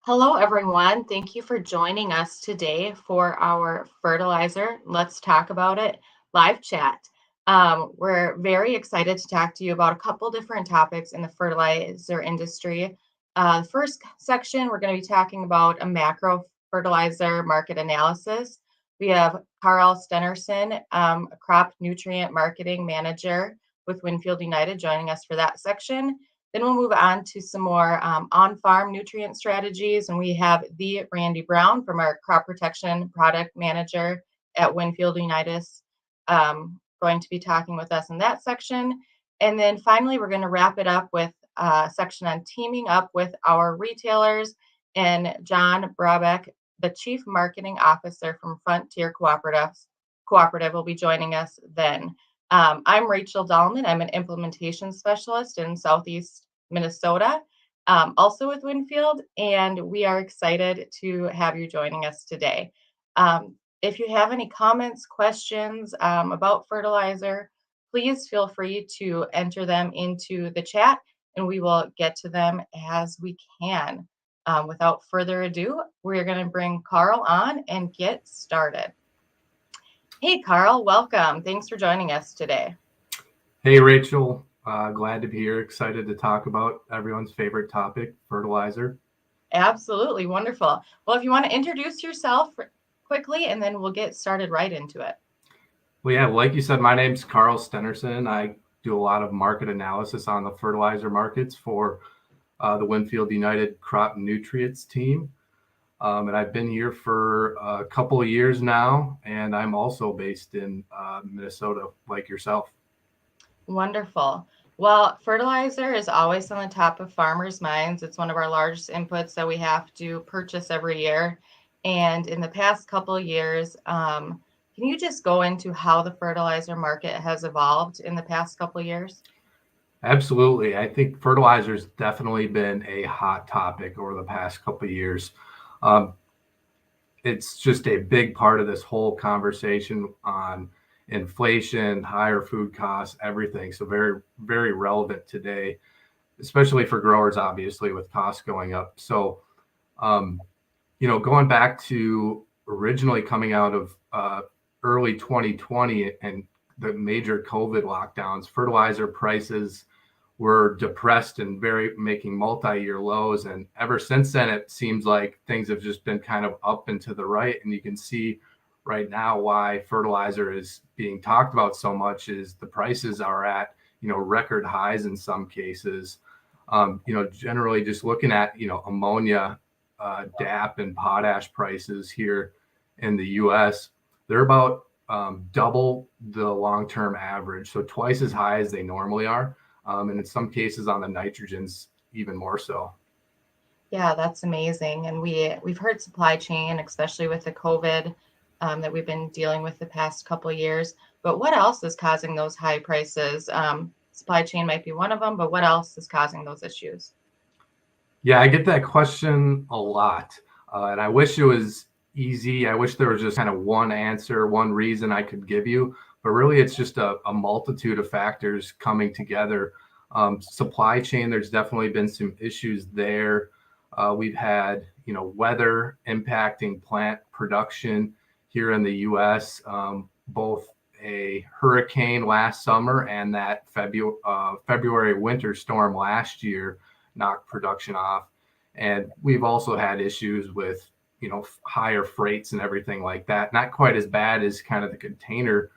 Hello, everyone. Thank you for joining us today for our fertilizer. Let's talk about it live chat. We're very excited to talk to you about a couple different topics in the fertilizer industry. The first section, we're going to be talking about a macro fertilizer market analysis. We have Karl Stenerson, a crop nutrient marketing manager with WinField United, joining us for that section. Then we'll move on to some more on-farm nutrient strategies, and we have the Randy Brown from our crop protection product manager at WinField United going to be talking with us in that section. And then finally, we're going to wrap it up with a section on teaming up with our retailers, and John Brabeck, the Chief Marketing Officer from Frontier Cooperative will be joining us then. I'm Rachael Dahlman. I'm an implementation specialist in Southeast Minnesota, also with WinField, and we are excited to have you joining us today. If you have any comments, questions about fertilizer, please feel free to enter them into the chat, and we will get to them as we can. Without further ado, we're going to bring Karl on and get started. Hey, Karl, welcome. Thanks for joining us today. Hey, Rachael. Glad to be here. Excited to talk about everyone's favorite topic, fertilizer. Absolutely. Wonderful. Well, if you want to introduce yourself quickly, and then we'll get started right into it. Well, yeah, like you said, my name's Karl Stenerson. I do a lot of market analysis on the fertilizer markets for the WinField United Crop Nutrients team. And I've been here for a couple of years now, and I'm also based in Minnesota, like yourself. Wonderful. Well, fertilizer is always on the top of farmers' minds. It's one of our largest inputs that we have to purchase every year. And in the past couple of years, can you just go into how the fertilizer market has evolved in the past couple of years? Absolutely. I think fertilizer has definitely been a hot topic over the past couple of years. It's just a big part of this whole conversation on inflation, higher food costs, everything. So very, very relevant today, especially for growers, obviously, with costs going up. So, going back to originally coming out of early 2020 and the major COVID lockdowns, fertilizer prices were depressed and making multi-year lows. And ever since then, it seems like things have just been kind of up and to the right. And you can see right now why fertilizer is being talked about so much is the prices are at, record highs in some cases. Generally just looking at, ammonia, DAP and potash prices here in the US, they're about double the long-term average. So twice as high as they normally are. And in some cases on the nitrogens, even more so. Yeah, that's amazing. And we've heard supply chain, especially with the COVID that we've been dealing with the past couple of years. But what else is causing those high prices? Supply chain might be one of them, but what else is causing those issues? Yeah, I get that question a lot. And I wish it was easy. I wish there was just kind of one answer, one reason I could give you. But really, it's just a multitude of factors coming together. Supply chain, there's definitely been some issues there. We've had, weather impacting plant production here in the U.S., both a hurricane last summer and that February winter storm last year knocked production off. And we've also had issues with, higher freights and everything like that. Not quite as bad as kind of the container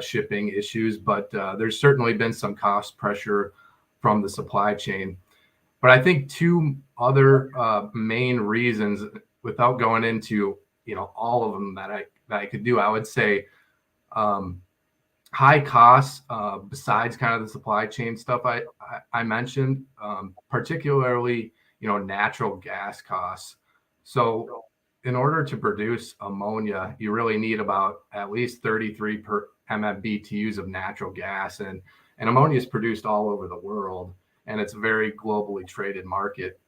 shipping issues, but there's certainly been some cost pressure from the supply chain. But I think two other main reasons, without going into all of them that I could do, I would say high costs besides kind of the supply chain stuff I mentioned, particularly natural gas costs. So in order to produce ammonia, you really need about at least 33 per MMBTUs of natural gas, and ammonia is produced all over the world, and it's a very globally traded market.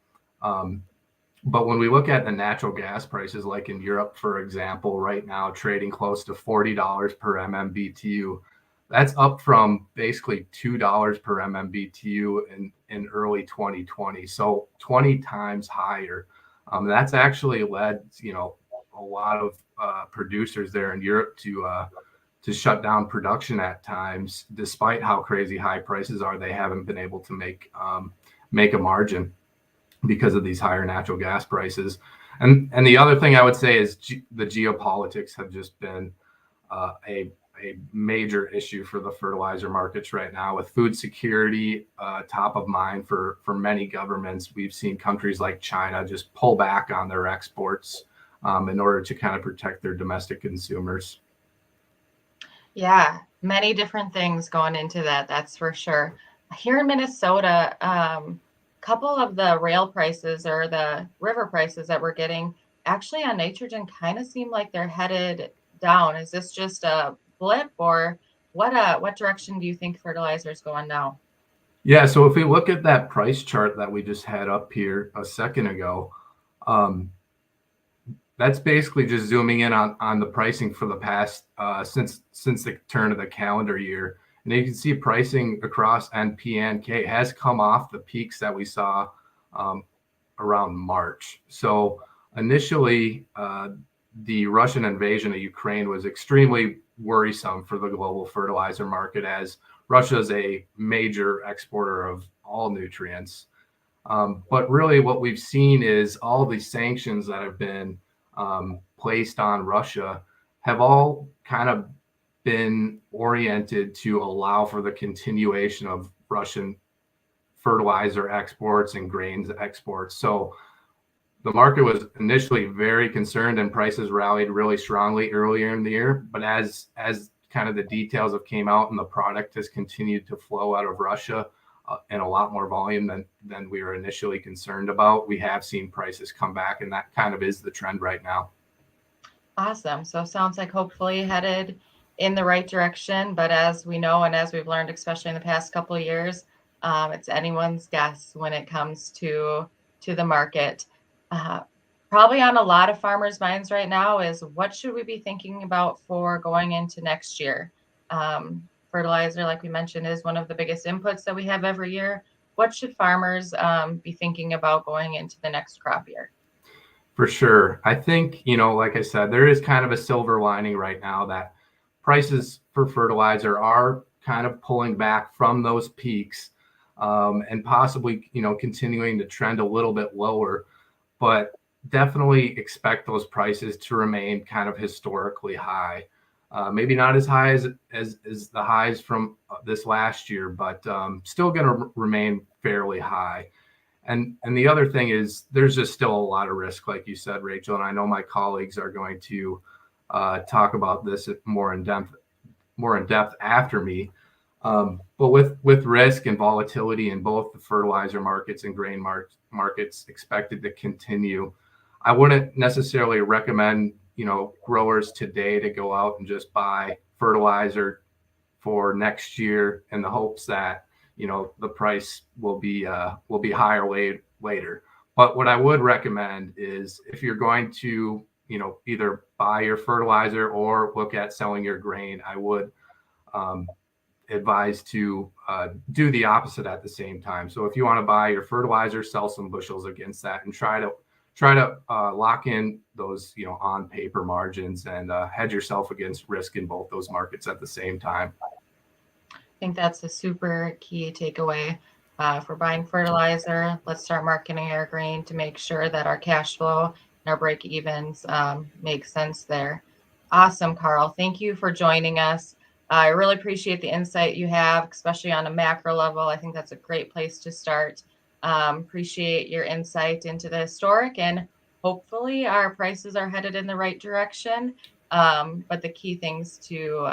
But when we look at the natural gas prices, like in Europe, for example, right now trading close to $40 per MMBTU, That's up from basically $2 per MMBTU in early 2020. So 20 times higher. That's actually led, a lot of producers there in Europe to shut down production at times, despite how crazy high prices are. They haven't been able to make a margin because of these higher natural gas prices. And the other thing I would say is the geopolitics have just been a major issue for the fertilizer markets right now, with food security top of mind for many governments. We've seen countries like China just pull back on their exports in order to kind of protect their domestic consumers. Yeah, many different things going into that, that's for sure. Here in Minnesota, couple of the rail prices or the river prices that we're getting actually on nitrogen kind of seem like they're headed down. Is this just a blip, or what direction do you think fertilizer is going now? Yeah, so if we look at that price chart that we just had up here a second ago, that's basically just zooming in on the pricing for the past since the turn of the calendar year. And you can see pricing across NP and K has come off the peaks that we saw around March. So initially, the Russian invasion of Ukraine was extremely worrisome for the global fertilizer market, as Russia is a major exporter of all nutrients. But really what we've seen is all these sanctions that have been placed on Russia have all kind of been oriented to allow for the continuation of Russian fertilizer exports and grains exports. So the market was initially very concerned and prices rallied really strongly earlier in the year. But as kind of the details have came out and the product has continued to flow out of Russia in a lot more volume than we were initially concerned about, we have seen prices come back, and that kind of is the trend right now. Awesome. So sounds like hopefully headed in the right direction. But as we know, and as we've learned, especially in the past couple of years, it's anyone's guess when it comes to the market. Probably on a lot of farmers' minds right now is, what should we be thinking about for going into next year? Fertilizer, like we mentioned, is one of the biggest inputs that we have every year. What should farmers be thinking about going into the next crop year? For sure. I think, like I said, there is kind of a silver lining right now that prices for fertilizer are kind of pulling back from those peaks and possibly, continuing to trend a little bit lower, but definitely expect those prices to remain kind of historically high. Maybe not as high as the highs from this last year, but still going to remain fairly high. And the other thing is, there's just still a lot of risk, like you said, Rachel, and I know my colleagues are going to talk about this more in depth after me. But with risk and volatility in both the fertilizer markets and grain markets expected to continue, I wouldn't necessarily recommend growers today to go out and just buy fertilizer for next year in the hopes that the price will be higher later. But what I would recommend is, if you're going to either buy your fertilizer or look at selling your grain, I would advise to do the opposite at the same time. So if you want to buy your fertilizer, sell some bushels against that, and try to lock in those on paper margins and hedge yourself against risk in both those markets at the same time. I think that's a super key takeaway. For buying fertilizer, let's start marketing our grain to make sure that our cash flow and our break evens make sense there. Awesome, Karl. Thank you for joining us. I really appreciate the insight you have, especially on a macro level. I think that's a great place to start. Appreciate your insight into the historic, and hopefully our prices are headed in the right direction. But the key things to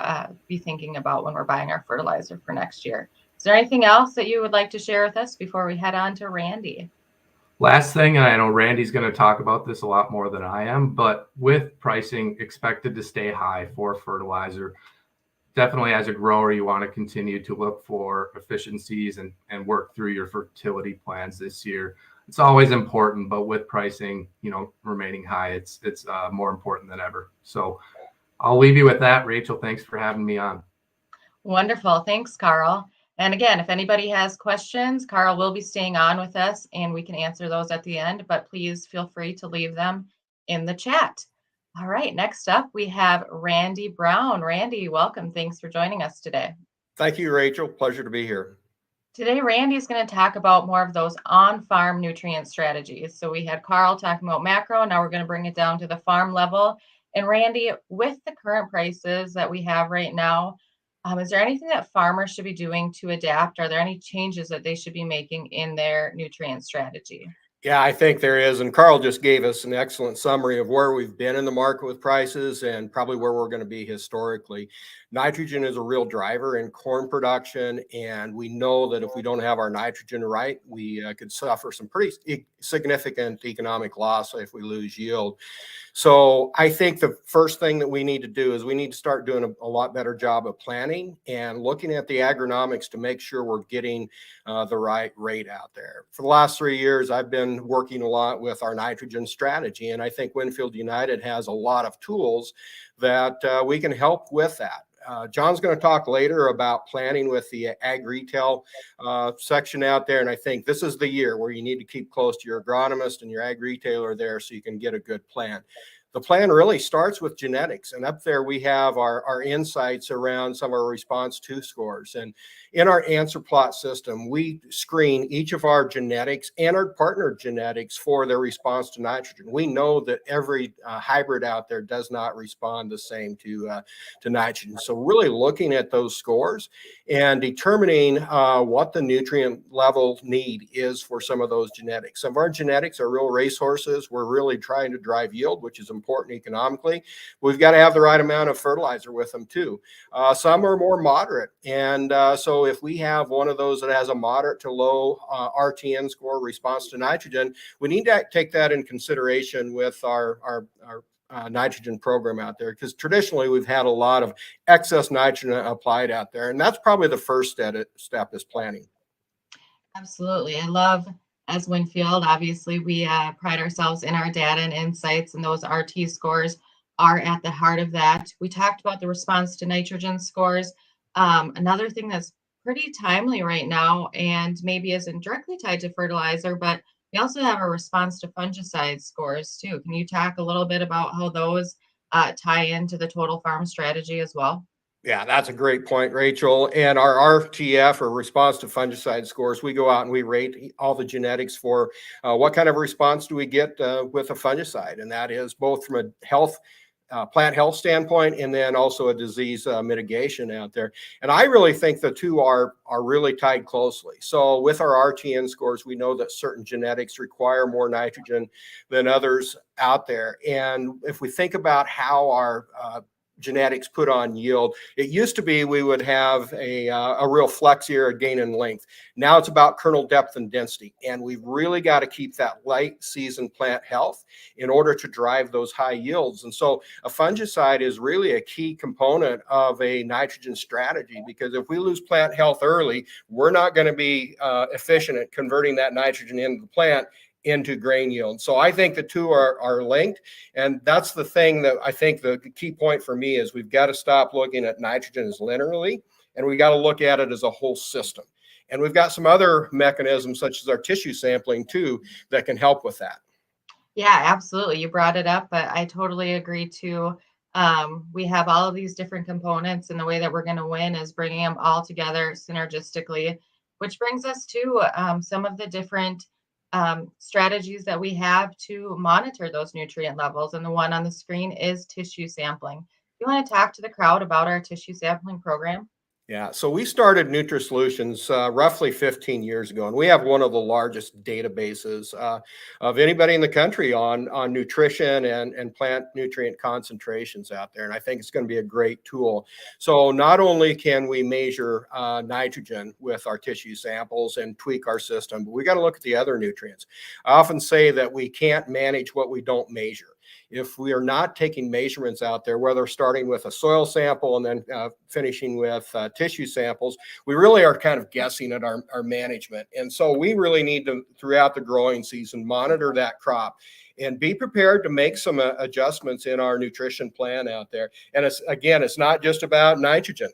be thinking about when we're buying our fertilizer for next year. Is there anything else that you would like to share with us before we head on to Randy? Last thing, and I know Randy's going to talk about this a lot more than I am, but with pricing expected to stay high for fertilizer, definitely as a grower, you want to continue to look for efficiencies and work through your fertility plans this year. It's always important, but with pricing, remaining high, it's more important than ever. So I'll leave you with that. Rachel, thanks for having me on. Wonderful. Thanks, Karl. And again, if anybody has questions, Karl will be staying on with us and we can answer those at the end, but please feel free to leave them in the chat. All right, next up we have Randy Brown. Randy, welcome. Thanks for joining us today. Thank you, Rachel. Pleasure to be here. Today, Randy is going to talk about more of those on-farm nutrient strategies. So we had Karl talking about macro, now we're going to bring it down to the farm level. And Randy, with the current prices that we have right now, is there anything that farmers should be doing to adapt? Are there any changes that they should be making in their nutrient strategy? Yeah, I think there is. And Karl just gave us an excellent summary of where we've been in the market with prices and probably where we're going to be historically. Nitrogen is a real driver in corn production. And we know that if we don't have our nitrogen right, we could suffer some pretty significant economic loss if we lose yield. So I think the first thing that we need to do is we need to start doing a lot better job of planning and looking at the agronomics to make sure we're getting the right rate out there. For the last 3 years, I've been working a lot with our nitrogen strategy, and I think WinField United has a lot of tools that we can help with that. John's going to talk later about planning with the ag retail section out there. And I think this is the year where you need to keep close to your agronomist and your ag retailer there so you can get a good plan. The plan really starts with genetics. And up there we have our insights around some of our response to scores. And in our answer plot system, we screen each of our genetics and our partner genetics for their response to nitrogen. We know that every hybrid out there does not respond the same to nitrogen. So really looking at those scores and determining what the nutrient level need is for some of those genetics. Some of our genetics are real racehorses. We're really trying to drive yield, which is important economically. We've got to have the right amount of fertilizer with them too. Some are more moderate. And so if we have one of those that has a moderate to low RTN score response to nitrogen, we need to take that in consideration with our nitrogen program out there, because traditionally we've had a lot of excess nitrogen applied out there. And that's probably the first step is planning. Absolutely. I love, as WinField, obviously we pride ourselves in our data and insights, and those RT scores are at the heart of that. We talked about the response to nitrogen scores. Another thing that's pretty timely right now and maybe isn't directly tied to fertilizer, but we also have a response to fungicide scores too. Can you talk a little bit about how those tie into the total farm strategy as well? Yeah, that's a great point, Rachel. And our RTF, or response to fungicide scores, we go out and we rate all the genetics for what kind of response do we get with a fungicide. And that is both from a plant health standpoint and then also a disease mitigation out there. And I really think the two are really tied closely. So with our RTN scores, we know that certain genetics require more nitrogen than others out there. And if we think about how our genetics put on yield, it used to be we would have a real flex here, a gain in length. Now it's about kernel depth and density, and we've really got to keep that late season plant health in order to drive those high yields. And so a fungicide is really a key component of a nitrogen strategy, because if we lose plant health early, we're not going to be efficient at converting that nitrogen into the plant into grain yield. So I think the two are linked. And that's the thing that I think the key point for me is we've got to stop looking at nitrogen as linearly, and we got to look at it as a whole system. And we've got some other mechanisms such as our tissue sampling too that can help with that. Yeah, absolutely. You brought it up, but I totally agree too. We have all of these different components, and the way that we're going to win is bringing them all together synergistically, which brings us to some of the different strategies that we have to monitor those nutrient levels. And the one on the screen is tissue sampling. You want to talk to the crowd about our tissue sampling program? Yeah, so we started NutriSolutions roughly 15 years ago, and we have one of the largest databases of anybody in the country on nutrition and plant nutrient concentrations out there. And I think it's going to be a great tool. So not only can we measure nitrogen with our tissue samples and tweak our system, but we got to look at the other nutrients. I often say that we can't manage what we don't measure. If we are not taking measurements out there, whether starting with a soil sample and then finishing with tissue samples, we really are kind of guessing at our management. And so we really need to, throughout the growing season, monitor that crop and be prepared to make some adjustments in our nutrition plan out there. And it's not just about nitrogen.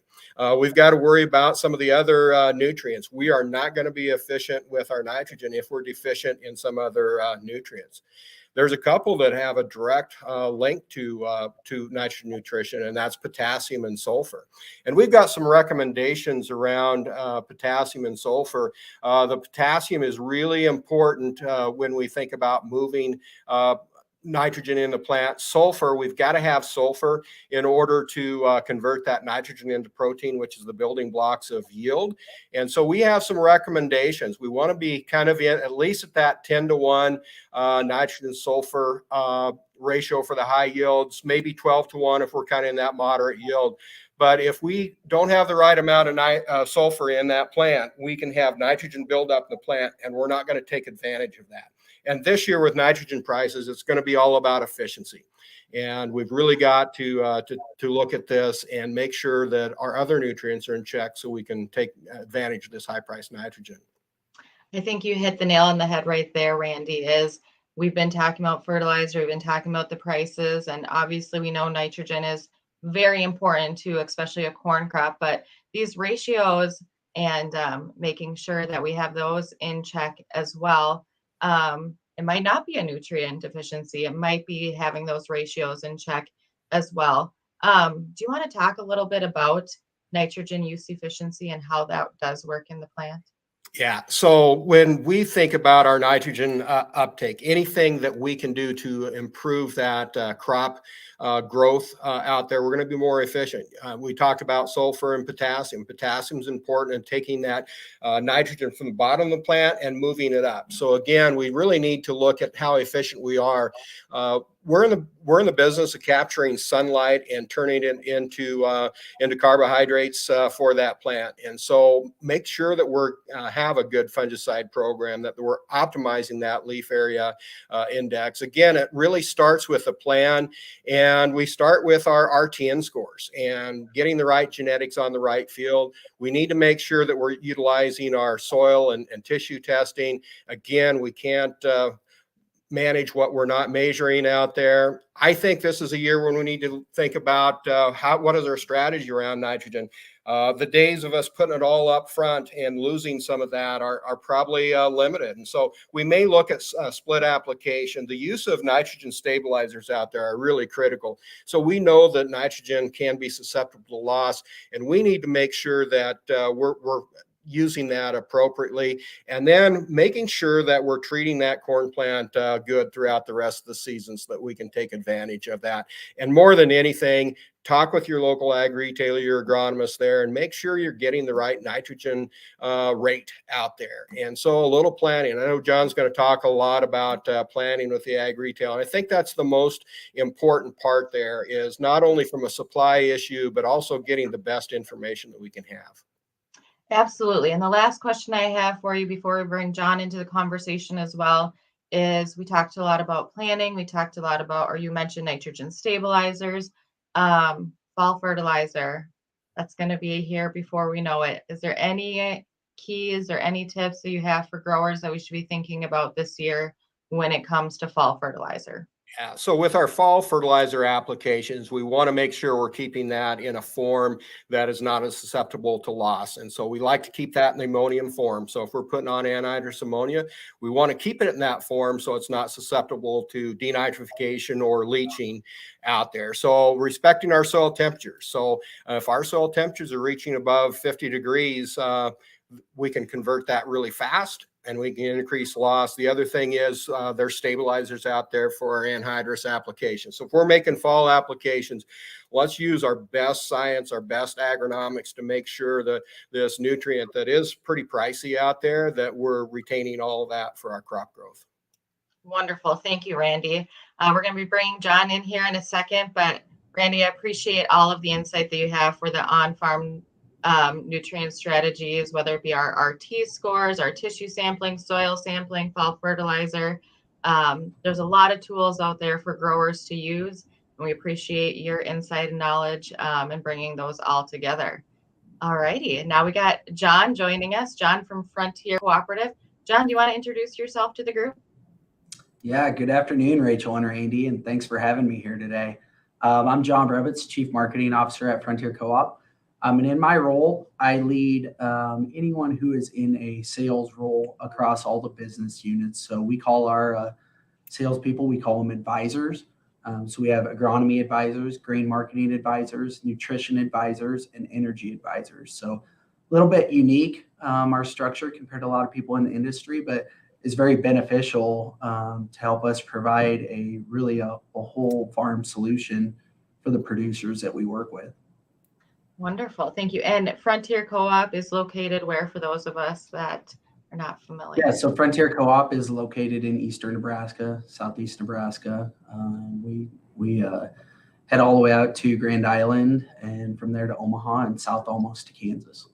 We've got to worry about some of the other nutrients. We are not going to be efficient with our nitrogen if we're deficient in some other nutrients. There's a couple that have a direct link to nitrogen nutrition, and that's potassium and sulfur. And we've got some recommendations around potassium and sulfur. The potassium is really important when we think about moving nitrogen in the plant. Sulfur, we've got to have sulfur in order to convert that nitrogen into protein, which is the building blocks of yield. And so we have some recommendations. We want to be kind of at least at that 10-to-1 nitrogen sulfur ratio for the high yields, maybe 12-to-1 if we're kind of in that moderate yield. But if we don't have the right amount of sulfur in that plant, we can have nitrogen build up in the plant, and we're not going to take advantage of that. And this year with nitrogen prices, it's going to be all about efficiency. And we've really got to look at this and make sure that our other nutrients are in check so we can take advantage of this high price nitrogen. I think you hit the nail on the head right there, Randy, is we've been talking about fertilizer, we've been talking about the prices, and obviously we know nitrogen is very important to especially a corn crop, but these ratios and making sure that we have those in check as well. It might not be a nutrient deficiency. It might be having those ratios in check as well. Do you want to talk a little bit about nitrogen use efficiency and how that does work in the plant? Yeah. So when we think about our nitrogen uptake, anything that we can do to improve that crop growth out there, we're going to be more efficient. We talked about sulfur and potassium. Potassium is important in taking that nitrogen from the bottom of the plant and moving it up. So again, we really need to look at how efficient we are. We're in the business of capturing sunlight and turning it into carbohydrates for that plant. And so make sure that we're have a good fungicide program, that we're optimizing that leaf area index. Again, it really starts with a plan, and we start with our RTN scores and getting the right genetics on the right field. We need to make sure that we're utilizing our soil and tissue testing. Again, we can't manage what we're not measuring out there. I think this is a year when we need to think about what is our strategy around nitrogen. The days of us putting it all up front and losing some of that are probably limited. And so we may look at split application. The use of nitrogen stabilizers out there are really critical. So we know that nitrogen can be susceptible to loss, and we need to make sure that we're using that appropriately, and then making sure that we're treating that corn plant good throughout the rest of the season so that we can take advantage of that. And more than anything, talk with your local ag retailer, your agronomist there, and make sure you're getting the right nitrogen rate out there. And so a little planning. I know John's going to talk a lot about planning with the ag retail. And I think that's the most important part there, is not only from a supply issue, but also getting the best information that we can have. Absolutely. And the last question I have for you before we bring John into the conversation as well is, we talked a lot about planning. We talked a lot about, or you mentioned nitrogen stabilizers, fall fertilizer. That's going to be here before we know it. Is there any keys or any tips that you have for growers that we should be thinking about this year when it comes to fall fertilizer? Yeah, so with our fall fertilizer applications, we want to make sure we're keeping that in a form that is not as susceptible to loss. And so we like to keep that in the ammonium form. So if we're putting on anhydrous ammonia, we want to keep it in that form so it's not susceptible to denitrification or leaching out there. So respecting our soil temperatures. So if our soil temperatures are reaching above 50 degrees, we can convert that really fast, and we can increase loss. The other thing is there's stabilizers out there for our anhydrous applications. So if we're making fall applications, let's use our best science, our best agronomics to make sure that this nutrient that is pretty pricey out there, that we're retaining all of that for our crop growth. Wonderful. Thank you, Randy. We're going to be bringing John in here in a second, but Randy, I appreciate all of the insight that you have for the on-farm nutrient strategies, whether it be our RT scores, our tissue sampling, soil sampling, fall fertilizer. There's a lot of tools out there for growers to use, and we appreciate your insight and knowledge and bringing those all together. All righty, and now we got John joining us, John from Frontier Cooperative. John, do you want to introduce yourself to the group? Yeah, good afternoon, Rachel and Randy, and thanks for having me here today. I'm John Brebitz, Chief Marketing Officer at Frontier Co-op. And in my role, I lead anyone who is in a sales role across all the business units. So we call our salespeople, we call them advisors. So we have agronomy advisors, grain marketing advisors, nutrition advisors, and energy advisors. So a little bit unique, our structure compared to a lot of people in the industry, but is very beneficial to help us provide a whole farm solution for the producers that we work with. Wonderful. Thank you. And Frontier Co-op is located where for those of us that are not familiar? Yeah, so Frontier Co-op is located in eastern Nebraska, southeast Nebraska. We head all the way out to Grand Island and from there to Omaha and south almost to Kansas.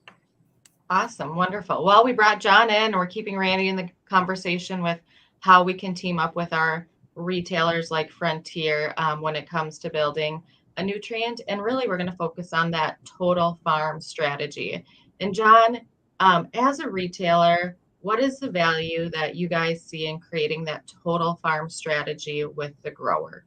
Awesome. Wonderful. Well, we brought John in. We're keeping Randy in the conversation with how we can team up with our retailers like Frontier when it comes to building a nutrient. And really, we're going to focus on that total farm strategy. And John, as a retailer, what is the value that you guys see in creating that total farm strategy with the grower?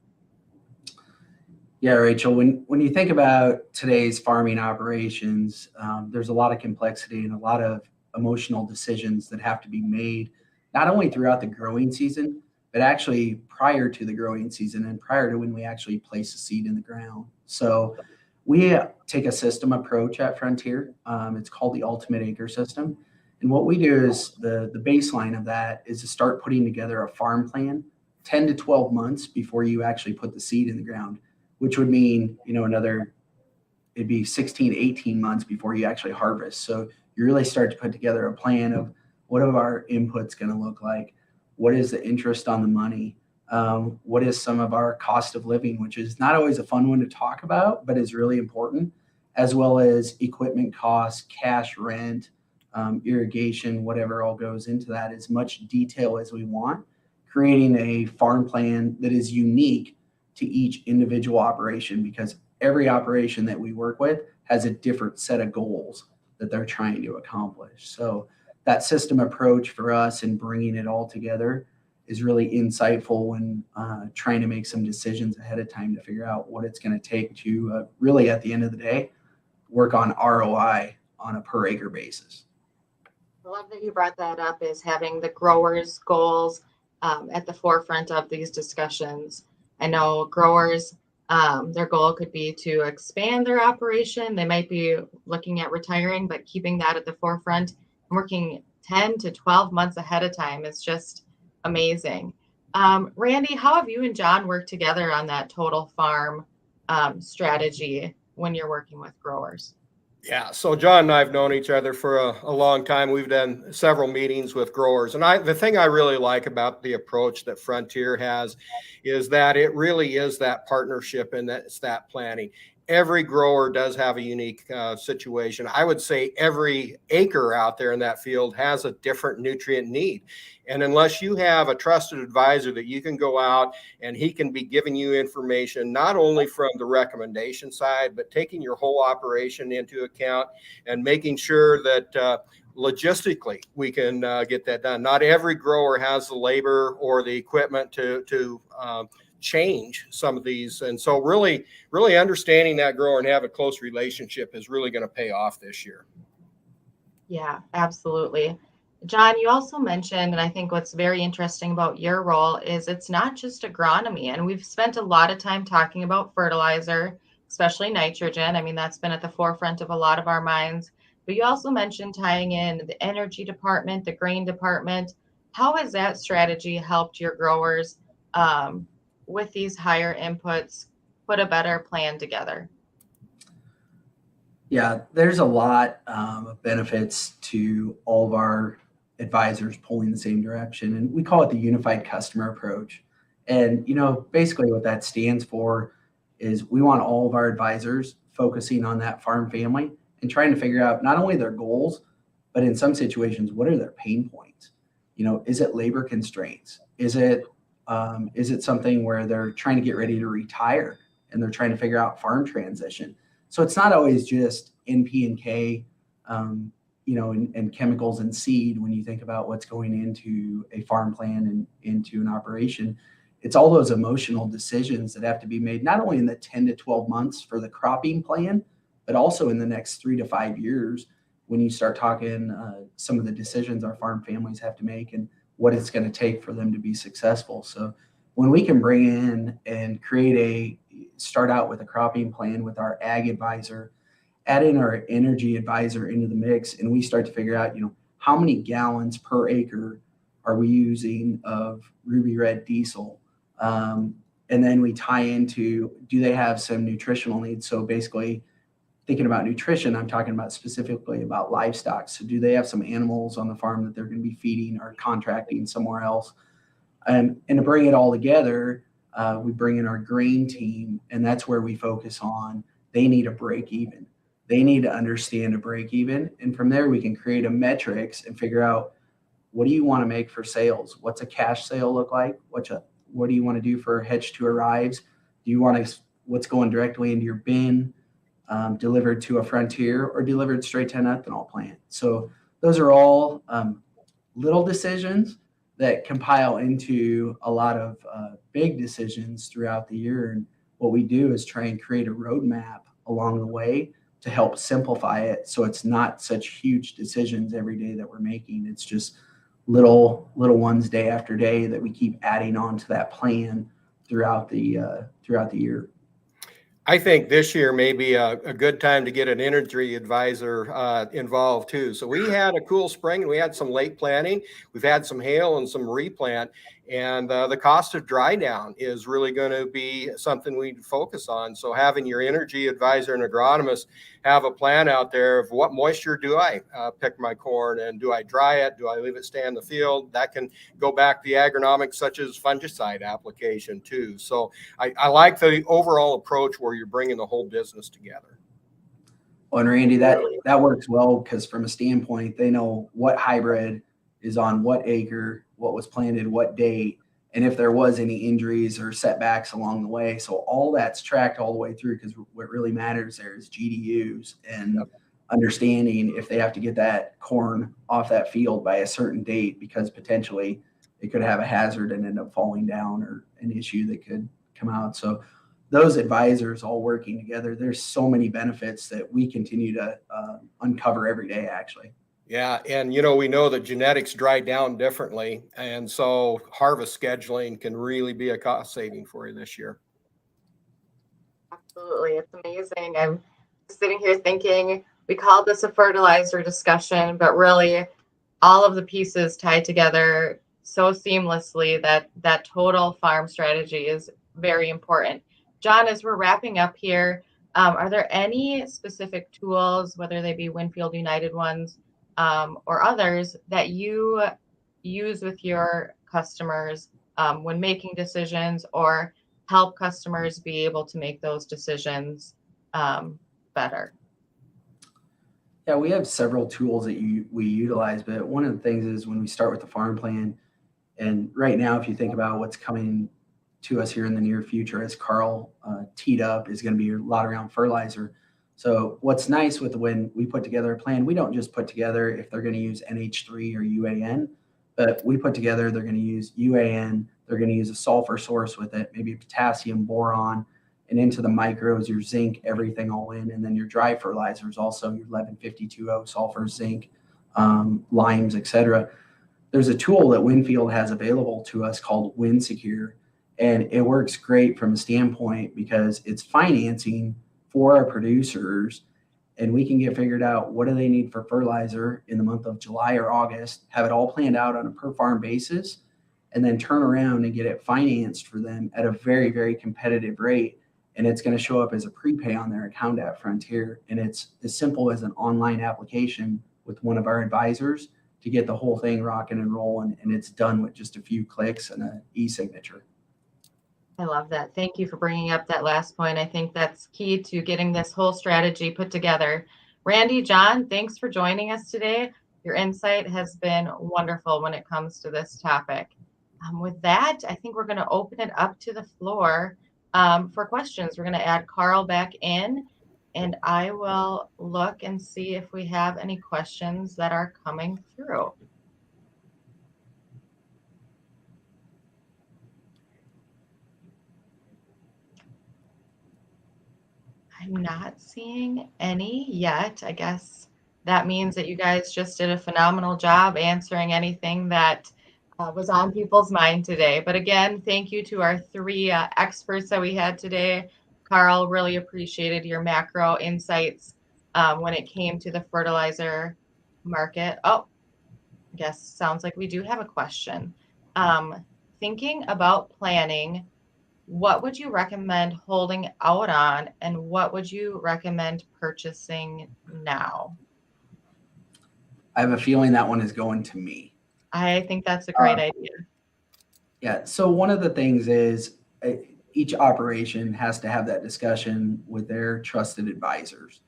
Yeah, Rachel, when you think about today's farming operations, there's a lot of complexity and a lot of emotional decisions that have to be made, not only throughout the growing season, but actually prior to the growing season and prior to when we actually place a seed in the ground. So we take a system approach at Frontier. It's called the Ultimate Acre System. And what we do is the baseline of that is to start putting together a farm plan 10 to 12 months before you actually put the seed in the ground, which would mean, it'd be 16, 18 months before you actually harvest. So you really start to put together a plan of what are our inputs going to look like? What is the interest on the money? What is some of our cost of living, which is not always a fun one to talk about, but is really important, as well as equipment costs, cash rent, irrigation, whatever all goes into that, as much detail as we want, creating a farm plan that is unique to each individual operation, because every operation that we work with has a different set of goals that they're trying to accomplish. So that system approach for us and bringing it all together is really insightful when trying to make some decisions ahead of time to figure out what it's going to take to really, at the end of the day, work on ROI on a per acre basis. I love that you brought that up, is having the growers' goals at the forefront of these discussions. I know growers, their goal could be to expand their operation. They might be looking at retiring, but keeping that at the forefront and working 10 to 12 months ahead of time is just amazing. Randy, how have you and John worked together on that total farm strategy when you're working with growers? Yeah, so John and I have known each other for a long time. We've done several meetings with growers. And the thing I really like about the approach that Frontier has is that it really is that partnership and that's that planning. Every grower does have a unique situation. I would say every acre out there in that field has a different nutrient need. And unless you have a trusted advisor that you can go out and he can be giving you information, not only from the recommendation side, but taking your whole operation into account and making sure that logistically we can get that done. Not every grower has the labor or the equipment to change some of these. And so really understanding that grower and have a close relationship is really going to pay off this year. Yeah, absolutely. John, you also mentioned, and I think what's very interesting about your role is it's not just agronomy. And we've spent a lot of time talking about fertilizer, especially nitrogen. I mean, that's been at the forefront of a lot of our minds. But you also mentioned tying in the energy department, the grain department. How has that strategy helped your growers with these higher inputs put a better plan together? Yeah, there's a lot of benefits to all of our advisors pulling the same direction. And we call it the unified customer approach. And, basically what that stands for is we want all of our advisors focusing on that farm family and trying to figure out not only their goals, but in some situations, what are their pain points? Is it labor constraints? Is it something where they're trying to get ready to retire and they're trying to figure out farm transition? So it's not always just NP and K and chemicals and seed, when you think about what's going into a farm plan and into an operation, it's all those emotional decisions that have to be made, not only in the 10 to 12 months for the cropping plan, but also in the next 3 to 5 years when you start talking some of the decisions our farm families have to make and what it's going to take for them to be successful. So when we can bring in and start out with a cropping plan with our ag advisor, add in our energy advisor into the mix, and we start to figure out, how many gallons per acre are we using of ruby red diesel? And then we tie into, do they have some nutritional needs? So basically thinking about nutrition, I'm talking about specifically about livestock. So do they have some animals on the farm that they're going to be feeding or contracting somewhere else? And to bring it all together, we bring in our grain team, and that's where we focus on, they need a break even. They need to understand a break even. And from there, we can create a metrics and figure out, what do you want to make for sales? What's a cash sale look like? What do you want to do for hedge to arrives? Do you want to, what's going directly into your bin, delivered to a frontier, or delivered straight to an ethanol plant? So those are all little decisions that compile into a lot of big decisions throughout the year. And what we do is try and create a roadmap along the way to help simplify it, so it's not such huge decisions every day that we're making. It's just little ones day after day that we keep adding on to that plan throughout the year. I think this year may be a good time to get an energy advisor involved too. So we had a cool spring and we had some late planting. We've had some hail and some replant, and the cost of dry down is really going to be something we focus on. So having your energy advisor and agronomist have a plan out there of what moisture do I pick my corn, and do I dry it? Do I leave it stay in the field? That can go back to the agronomics such as fungicide application too. So I like the overall approach where you're bringing the whole business together. Well, and Randy, that works well, because from a standpoint, they know what hybrid is on what acre, what was planted, what date, and if there was any injuries or setbacks along the way. So all that's tracked all the way through, because what really matters there is GDUs and understanding if they have to get that corn off that field by a certain date, because potentially it could have a hazard and end up falling down, or an issue that could come out. So those advisors all working together, there's so many benefits that we continue to uncover every day, actually. Yeah, and we know that genetics dry down differently, and so harvest scheduling can really be a cost saving for you this year. Absolutely. It's amazing. I'm sitting here thinking, we called this a fertilizer discussion, but really all of the pieces tie together so seamlessly that total farm strategy is very important. John, as we're wrapping up here, are there any specific tools, whether they be WinField United ones or others, that you use with your customers when making decisions, or help customers be able to make those decisions better? Yeah, we have several tools that we utilize, but one of the things is when we start with the farm plan, and right now, if you think about what's coming to us here in the near future, as Karl teed up, is going to be a lot around fertilizer. So what's nice with when we put together a plan, we don't just put together if they're going to use NH3 or UAN, but we put together they're going to use UAN, they're going to use a sulfur source with it, maybe potassium, boron, and into the micros, your zinc, everything all in, and then your dry fertilizers also, your 1152O sulfur, zinc, limes, etc. There's a tool that WinField has available to us called WinSecure, and it works great from a standpoint because it's financing for our producers, and we can get figured out what do they need for fertilizer in the month of July or August, have it all planned out on a per farm basis, and then turn around and get it financed for them at a very, very competitive rate. And it's going to show up as a prepay on their account at Frontier. And it's as simple as an online application with one of our advisors to get the whole thing rocking and rolling. And it's done with just a few clicks and an e-signature. I love that. Thank you for bringing up that last point. I think that's key to getting this whole strategy put together. Randy, John, thanks for joining us today. Your insight has been wonderful when it comes to this topic. With that, I think we're going to open it up to the floor for questions. We're going to add Karl back in. And I will look and see if we have any questions that are coming through. I'm not seeing any yet. I guess that means that you guys just did a phenomenal job answering anything that was on people's mind today. But again, thank you to our three experts that we had today. Karl, really appreciated your macro insights when it came to the fertilizer market. Oh, I guess sounds like we do have a question. Thinking about planning, what would you recommend holding out on, and what would you recommend purchasing now? I have a feeling that one is going to me. I think that's a great idea. Yeah. So one of the things is each operation has to have that discussion with their trusted advisors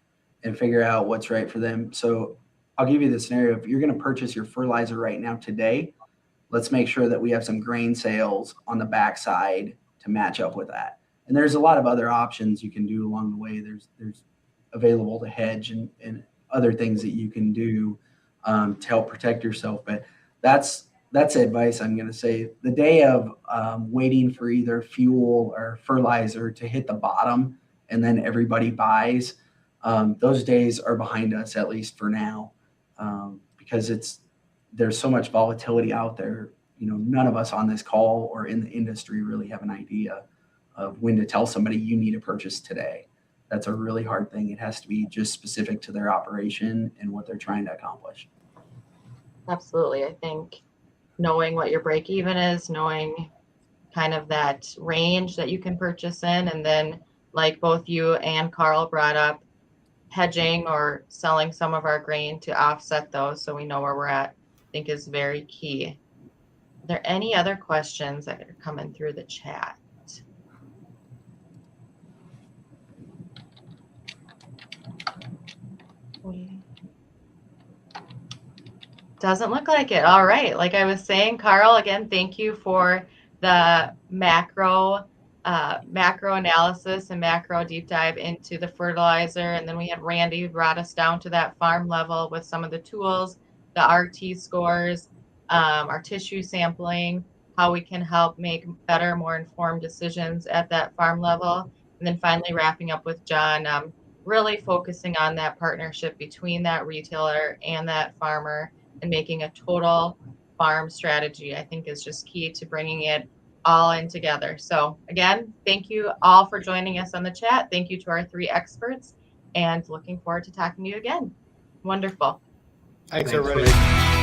and figure out what's right for them. So I'll give you the scenario. If you're going to purchase your fertilizer right now today, let's make sure that we have some grain sales on the backside to match up with that. And there's a lot of other options you can do along the way. There's available to hedge and other things that you can do to help protect yourself. But that's advice I'm going to say. The day of waiting for either fuel or fertilizer to hit the bottom and then everybody buys, those days are behind us, at least for now, because there's so much volatility out there. You know, none of us on this call or in the industry really have an idea of when to tell somebody you need to purchase today. That's a really hard thing. It has to be just specific to their operation and what they're trying to accomplish. Absolutely. I think knowing what your break even is, knowing kind of that range that you can purchase in, and then like both you and Karl brought up, hedging or selling some of our grain to offset those so we know where we're at, I think is very key. Are there any other questions that are coming through the chat? Doesn't look like it. All right. Like I was saying, Karl, again, thank you for the macro analysis and macro deep dive into the fertilizer. And then we had Randy who brought us down to that farm level with some of the tools, the RT scores, our tissue sampling, how we can help make better, more informed decisions at that farm level. And then finally wrapping up with John, really focusing on that partnership between that retailer and that farmer and making a total farm strategy, I think is just key to bringing it all in together. So again, thank you all for joining us on the chat. Thank you to our three experts, and looking forward to talking to you again. Wonderful. Thanks everybody.